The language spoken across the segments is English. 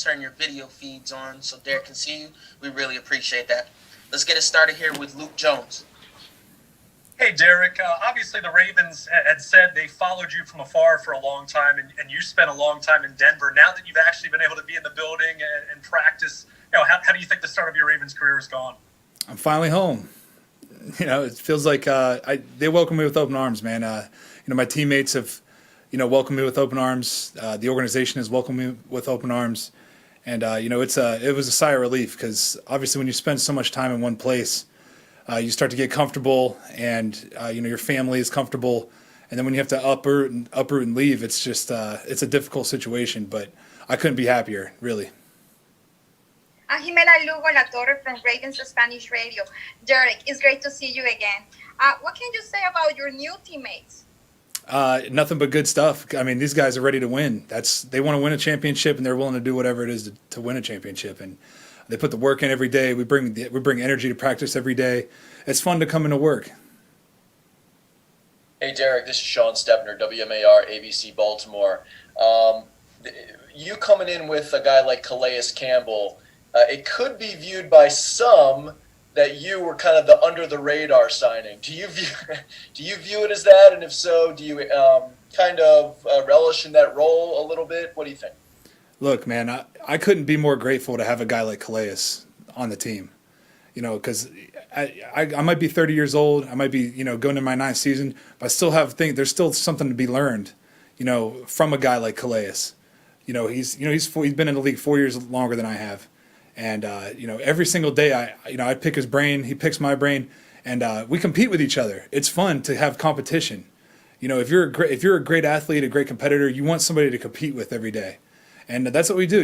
turn your video feeds on so Derek can see you. We really appreciate that. Let's get it started here with Luke Jones. Hey, Derek. Obviously, the Ravens had said they followed you from afar for a long time, and you spent a long time in Denver. Now that you've actually been able to be in the building and practice, how do you think the start of your Ravens career has gone? I'm finally home. It feels like they welcome me with open arms, man. My teammates have, welcomed me with open arms. The organization has welcomed me with open arms, and it was a sigh of relief because obviously when you spend so much time in one place, you start to get comfortable, and your family is comfortable, and then when you have to uproot and leave, it's just it's a difficult situation. But I couldn't be happier, really. Jimena Lugo La Torre from Ravens Spanish Radio. Derek, it's great to see you again. What can you say about your new teammates? Nothing but good stuff. I mean, these guys are ready to win. They want to win a championship, and they're willing to do whatever it is to win a championship. And they put the work in every day. We bring energy to practice every day. It's fun to come into work. Hey, Derek, this is Sean Stepner, WMAR, ABC Baltimore. You coming in with a guy like Calais Campbell, it could be viewed by some that you were kind of the under-the-radar signing. Do you view it as that? And if so, do you kind of relish in that role a little bit? What do you think? Look, man, I couldn't be more grateful to have a guy like Calais on the team. Because I might be 30 years old, I might be going to my 9th season, but I still there's still something to be learned, from a guy like Calais. He's been in the league 4 years longer than I have, and every single day I pick his brain, he picks my brain, and we compete with each other. It's fun to have competition. If you're a great athlete, a great competitor, you want somebody to compete with every day. And that's what we do,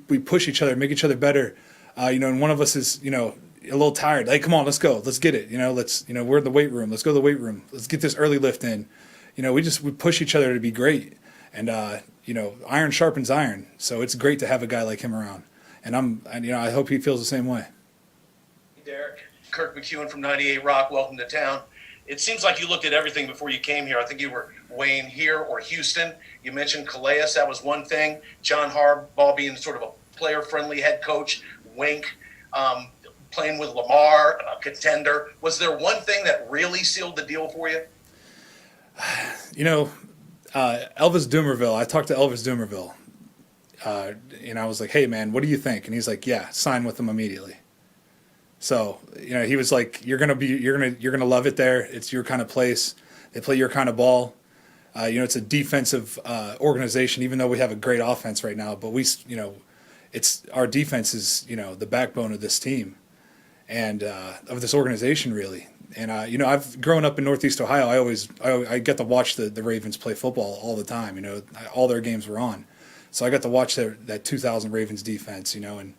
we push each other, make each other better, and one of us is, a little tired. Hey, come on, let's go, let's get it, we're in the weight room, let's go to the weight room, let's get this early lift in, we push each other to be great, and iron sharpens iron, so it's great to have a guy like him around, and I hope he feels the same way. Derek, Kirk McEwen from 98 Rock, welcome to town. It seems like you looked at everything before you came here. I think you were weighing here or Houston. You mentioned Calais, that was one thing. John Harbaugh being sort of a player-friendly head coach, Wink, playing with Lamar, a contender. Was there one thing that really sealed the deal for you? Elvis Dumervil, I talked to Elvis Dumervil, and I was like, hey, man, what do you think? And he's like, yeah, sign with them immediately. So, he was like, you're gonna love it there. It's your kind of place. They play your kind of ball. It's a defensive organization, even though we have a great offense right now. But it's our defense is the backbone of this team and of this organization, really. And I've grown up in Northeast Ohio. I get to watch the Ravens play football all the time. All their games were on, so I got to watch that 2000 Ravens defense. And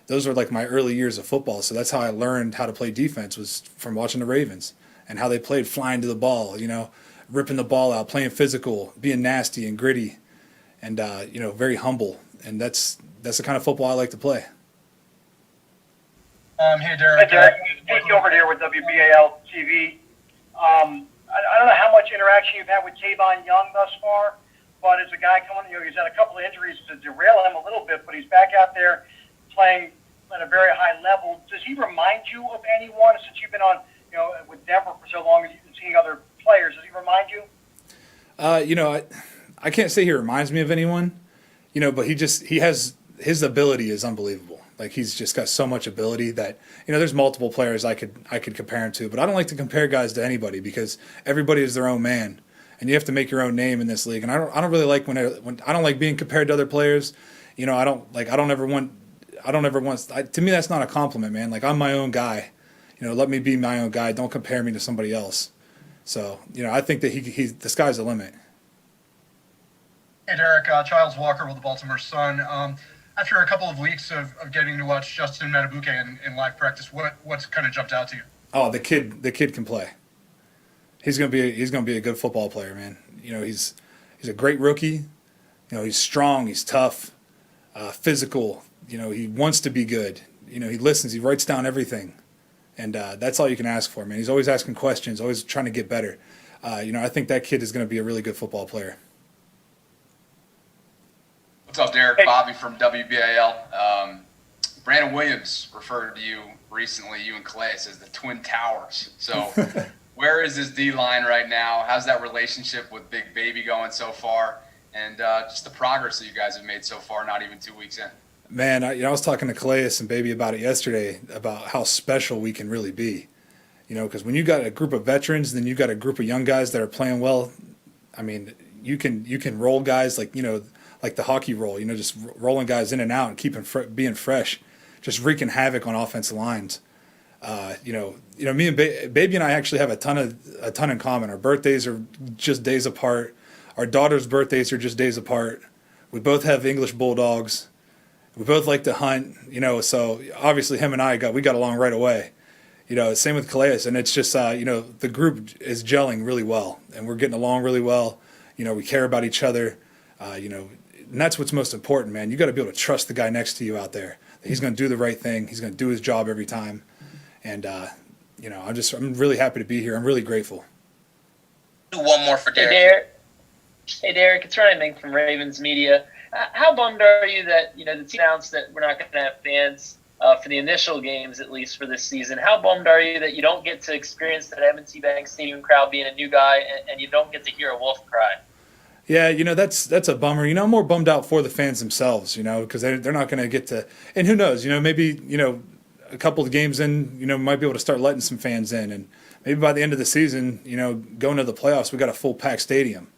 those were like my early years of football. So that's how I learned how to play defense, was from watching the Ravens and how they played, flying to the ball, ripping the ball out, playing physical, being nasty and gritty, and very humble. And that's the kind of football I like to play. Hey, Derek. Hey, Derek. Jake Gilbert here with WBAL TV. I don't know how much interaction you've had with Tavon Young thus far, but as a guy coming, he's had a couple of injuries to derail him a little bit, but he's back out there playing at a very high level. Does he remind you of anyone, since you've been on, with Denver for so long and you've been seeing other players? Does he remind you? I can't say he reminds me of anyone, but he has, his ability is unbelievable. Like, he's just got so much ability that, there's multiple players I could compare him to, but I don't like to compare guys to anybody because everybody is their own man, and you have to make your own name in this league. And I don't really like when I don't like being compared to other players. I don't ever want. To me, that's not a compliment, man. Like, I'm my own guy. Let me be my own guy. Don't compare me to somebody else. So, I think that the sky's the limit. Hey, Derek, Childs Walker with the Baltimore Sun. After a couple of weeks of getting to watch Justin Matabuke in live practice, what's kind of jumped out to you? Oh, the kid can play. He's gonna be a good football player, man. He's a great rookie. He's strong, he's tough, physical. He wants to be good. He listens, he writes down everything, and that's all you can ask for, man. He's always asking questions, always trying to get better. I think that kid is going to be a really good football player. What's up, Derek? Hey. Bobby from WBAL. Brandon Williams referred to you recently, you and Calais, as the Twin Towers. So where is this D-line right now? How's that relationship with Big Baby going so far? And just the progress that you guys have made so far, not even 2 weeks in. Man, I was talking to Calais and Baby about it yesterday, about how special we can really be. Because when you got a group of veterans, then you got a group of young guys that are playing well. I mean, you can roll guys like the hockey roll, just rolling guys in and out and keeping being fresh, just wreaking havoc on offensive lines. Me and Baby and I actually have a ton in common. Our birthdays are just days apart. Our daughter's birthdays are just days apart. We both have English bulldogs. We both like to hunt, so obviously him and I got along right away. Same with Calais, and it's just, the group is gelling really well, and we're getting along really well. We care about each other, and that's what's most important, man. You got to be able to trust the guy next to you out there. He's going to do the right thing. He's going to do his job every time. And, I'm really happy to be here. I'm really grateful. Do one more for Derek. Hey, Derek, it's Ryan Mink from Ravens Media. How bummed are you that, the team announced that we're not going to have fans for the initial games, at least for this season? How bummed are you that you don't get to experience that M&T Bank Stadium crowd being a new guy and you don't get to hear a Wolf cry? Yeah, that's a bummer. I'm more bummed out for the fans themselves, because they're not going to get to, and who knows, maybe, a couple of games in, might be able to start letting some fans in, and maybe by the end of the season, going to the playoffs, we got a full packed stadium.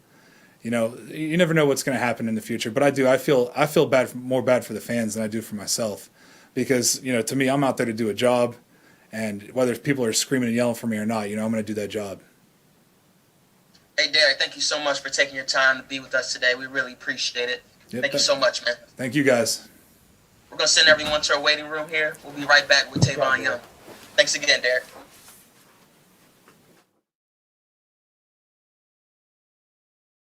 You never know what's going to happen in the future, but I feel more bad for the fans than I do for myself, because to me, I'm out there to do a job, and whether people are screaming and yelling for me or not, I'm going to do that job. Hey, Derek, thank you so much for taking your time to be with us today. We really appreciate it. Yep, thank you so much, man. Thank you, guys. We're going to send everyone to our waiting room here. We'll be right back with Tavon Young. Thanks again, Derek.